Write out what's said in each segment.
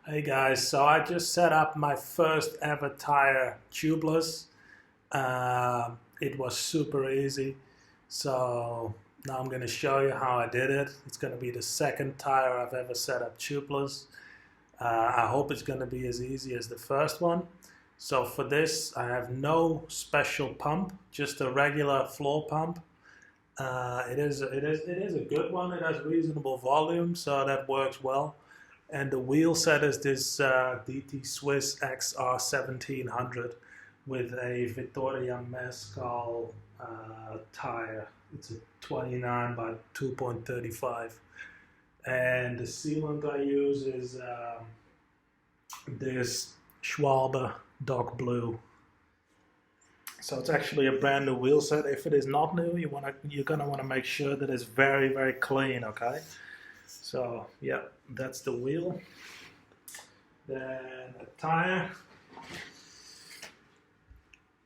Hey guys, so I just set up my first ever tire tubeless. It was super easy. So now I'm going to show you how I did it. It's going to be the second tire I've ever set up tubeless. I hope it's going to be as easy as the first one. So for this I have no special pump, just a regular floor pump. It is a good one. It has reasonable volume, so that works well. And the wheel set is this DT Swiss XR 1700 with a Vittoria Mescal tire. It's a 29 by 2.35. And the sealant I use is this Schwalbe Dark Blue. So it's actually a brand new wheel set. If it is not new, you're gonna want to make sure that it's very, very clean, okay? So yeah, that's the wheel. Then a tire.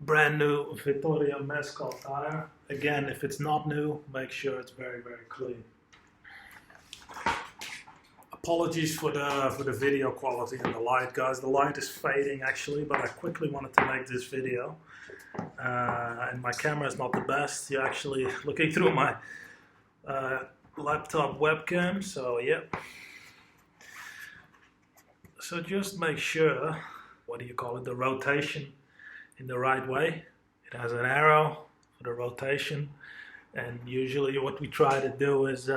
Brand new Vittoria Mescal tire. Again, if it's not new, make sure it's very, very clean. Apologies for the video quality and the light, guys. The light is fading actually, but I quickly wanted to make this video. And my camera is not the best. You're actually looking through my laptop webcam, so yeah. So just make sure, the rotation in the right way. It has an arrow for the rotation, and usually what we try to do is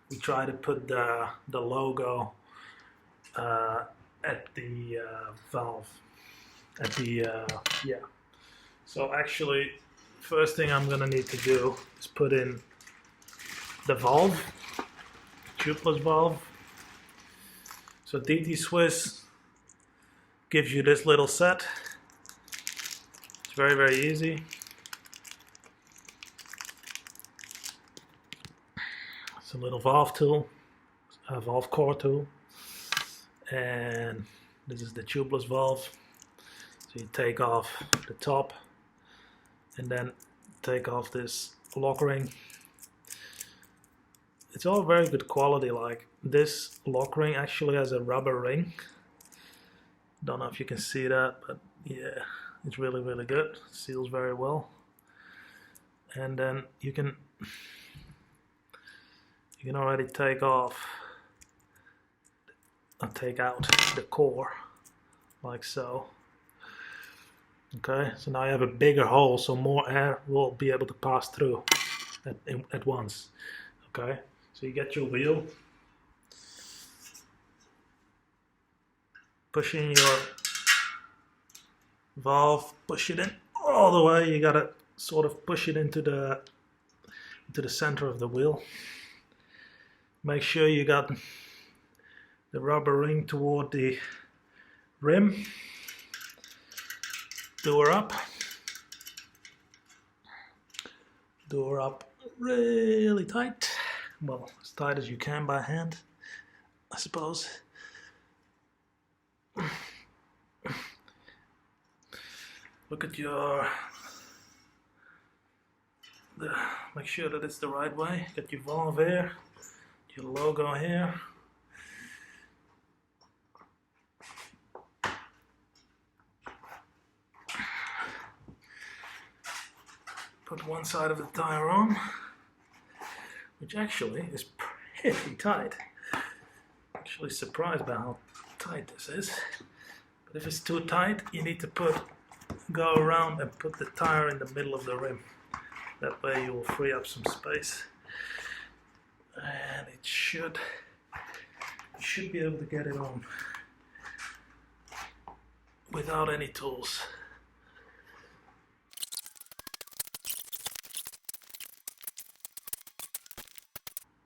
we try to put the logo at the valve, at the yeah. So actually, first thing I'm gonna need to do is put in the valve, tubeless valve. So DT Swiss gives you this little set. It's very, very easy. It's a little valve tool, a valve core tool, and this is the tubeless valve. So you take off the top and then take off this lock ring. It's all very good quality. Like this lock ring actually has a rubber ring. Don't know if you can see that, but yeah, it's really, really good. Seals very well. And then you can already take off and take out the core like so. Okay, so now you have a bigger hole, so more air will be able to pass through at once. Okay, so you get your wheel, push in your valve, push it in all the way. You gotta sort of push it into the center of the wheel. Make sure you got the rubber ring toward the rim. Door up really tight, well, as tight as you can by hand, I suppose. Look at make sure that it's the right way. Get your valve here, your logo here. Put one side of the tire on, which actually is pretty tight. Actually surprised by how tight this is. But if it's too tight, you need to go around and put the tire in the middle of the rim. That way you will free up some space. And you should be able to get it on without any tools.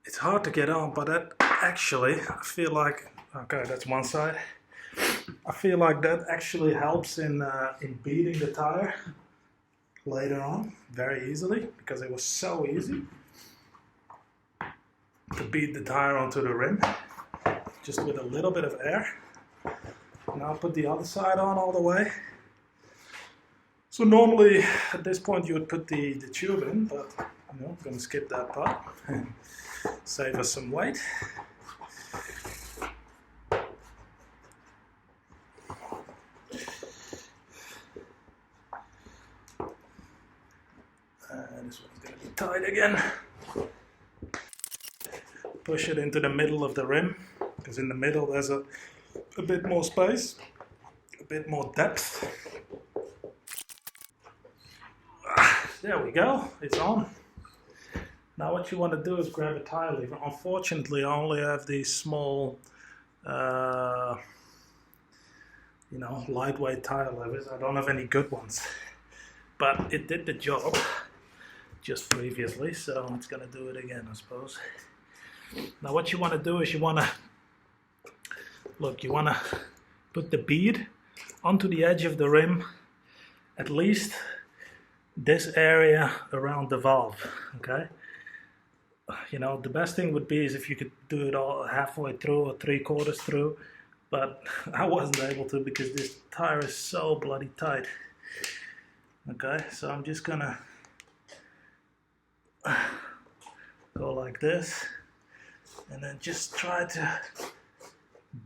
It's hard to get on, but that actually, I feel like, okay, that's one side. I feel like that actually helps in beating the tire later on very easily, because it was so easy to beat the tire onto the rim just with a little bit of air. Now put the other side on all the way. So normally at this point you would put the tube in, but I'm going to skip that part. Save us some weight. tight again. Push it into the middle of the rim, because in the middle there's a bit more space, a bit more depth. There we go, it's on. Now what you want to do is grab a tire lever. Unfortunately, I only have these small, lightweight tire levers. I don't have any good ones. But it did the job just previously, so it's going to do it again, I suppose. Now what you want to do is you want to put the bead onto the edge of the rim, at least this area around the valve, okay? You know, the best thing would be is if you could do it all halfway through or 3/4 through, but I wasn't able to because this tire is so bloody tight. Okay, so I'm just gonna go like this and then just try to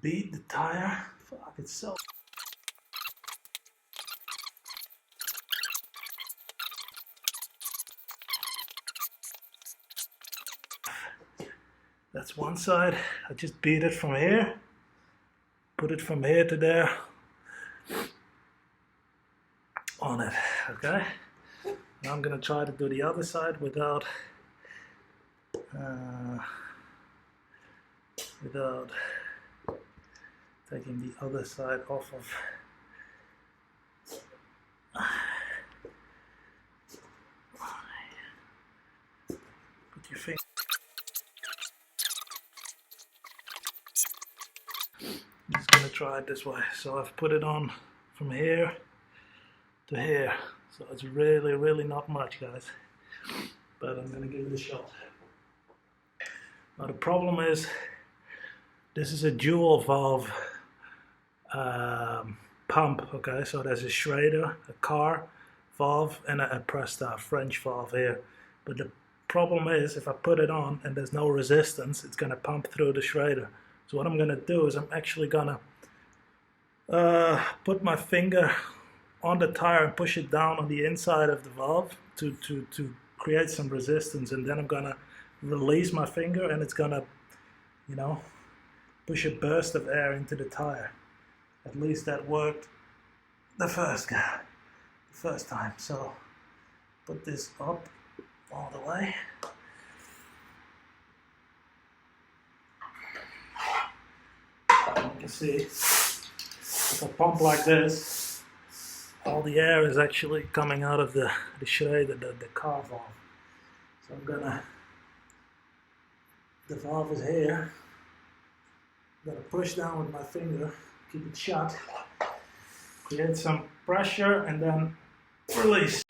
beat the tire. Fuck, it's so... That's one side. I just beat it from here, put it from here to there on it, okay? Now I'm gonna try to do the other side without taking the other side off of. Put your finger. I'm just gonna try it this way. So I've put it on from here to here. So it's really not much, guys. But I'm gonna give it a shot. Now the problem is, this is a dual valve pump, okay? So there's a Schrader, a car valve, and a Presta French valve here. But the problem is, if I put it on and there's no resistance, it's gonna pump through the Schrader. So what I'm gonna do is I'm actually gonna put my finger on the tire and push it down on the inside of the valve to create some resistance, and then I'm gonna release my finger and it's gonna, you know, push a burst of air into the tire. At least that worked the first time. So put this up all the way. You can see if I pump like this, all the air is actually coming out of the Schrader, the car valve. So I'm gonna, the valve is here. I'm gonna push down with my finger, keep it shut, create some pressure, and then release.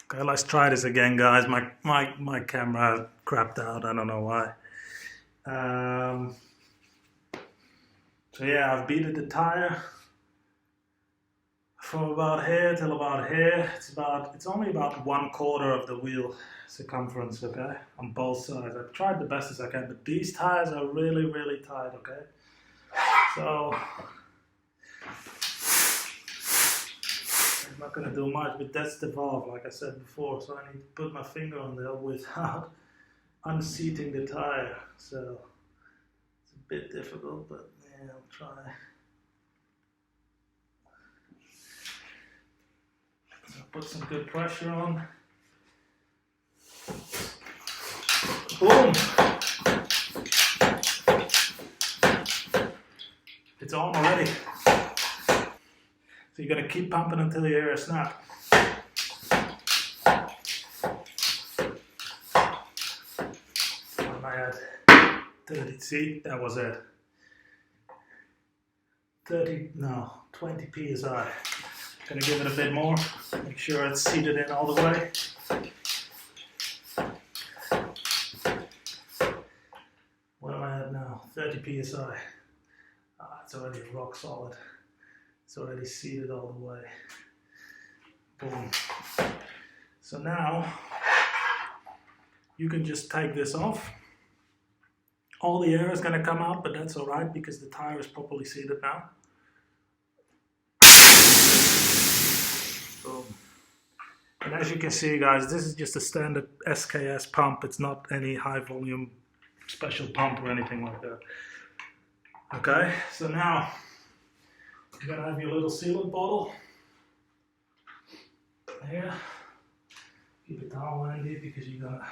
Okay, let's try this again, guys. My camera crapped out. I don't know why. So yeah, I've beaten the tire from about here till about here. It's only about 1/4 of the wheel circumference, okay, on both sides. I've tried the best as I can, but these tires are really tight, okay? So it's not gonna do much, but that's the valve, like I said before. So I need to put my finger on there without unseating the tire. So it's a bit difficult, but yeah, I'll try. So put some good pressure on. Boom! It's on already. So you're gonna keep pumping until you hear a snap. And I had 30, see, that was it. 20 psi. Gonna give it a bit more, make sure it's seated in all the way. What am I at now? 30 psi. It's already rock solid. It's already seated all the way. Boom. So now you can just take this off. All the air is going to come out, but that's alright because the tire is properly seated now. Boom. And as you can see, guys, this is just a standard SKS pump. It's not any high volume special pump or anything like that. Okay, so now you're gonna have your little sealant bottle here. Keep it towel handy because you're gonna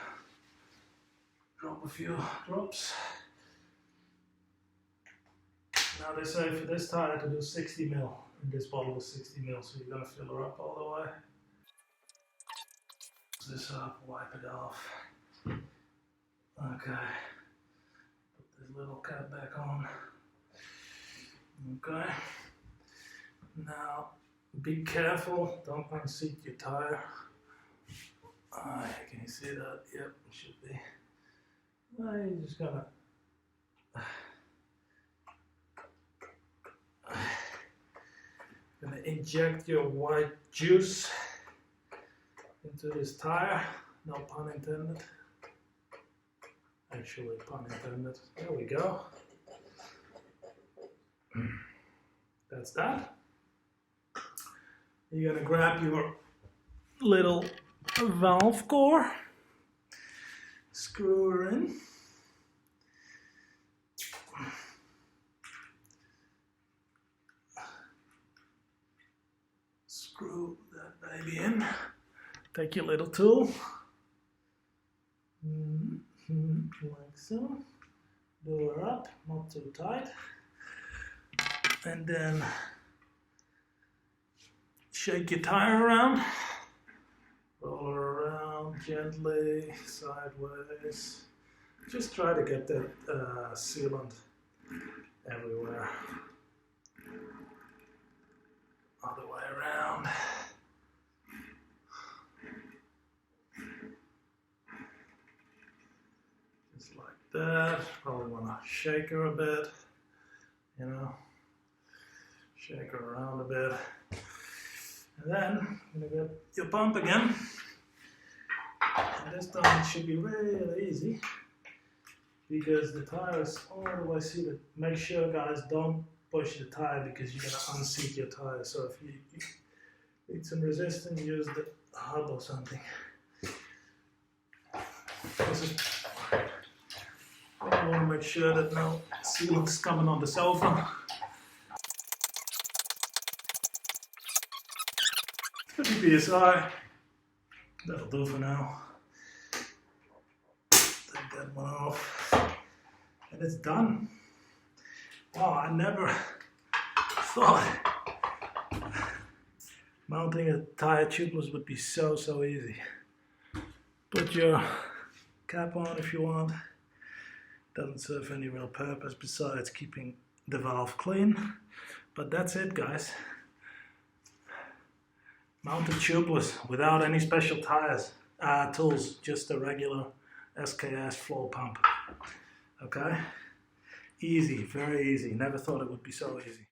drop a few drops. Now they say for this tire to do 60 ml, and this bottle is 60 ml, so you're gonna fill her up all the way. Close this up, wipe it off. Okay, put this little cap back on. Okay, now be careful, don't unseat your tire. Can you see that? Yep, it should be. You're just gonna inject your white juice into this tire. No pun intended. Actually, pun intended. There we go. That's that. You're gonna grab your little valve core, screw her in. Screw that baby in. Take your little tool, like so. Do her up, not too tight. And then shake your tire around. Roll her around gently, sideways. Just try to get that sealant everywhere. Other way around. Just like that. Probably want to shake her a bit, you know. Shake her around a bit. And then you're gonna get your pump again. And this time it should be really easy because the tire is all the way seated. Make sure, guys, don't push the tire because you're gonna unseat your tire. So if you need some resistance, use the hub or something. I want to make sure that no sealant's coming on the sofa. 50 psi. That'll do for now. Take that one off. And it's done. Wow, I never thought mounting a tire tubeless would be so easy. Put your cap on if you want. Doesn't serve any real purpose besides keeping the valve clean. But that's it, guys. Mounted tubeless without any special tires, tools, just a regular SKS floor pump. Okay? Easy, very easy. Never thought it would be so easy.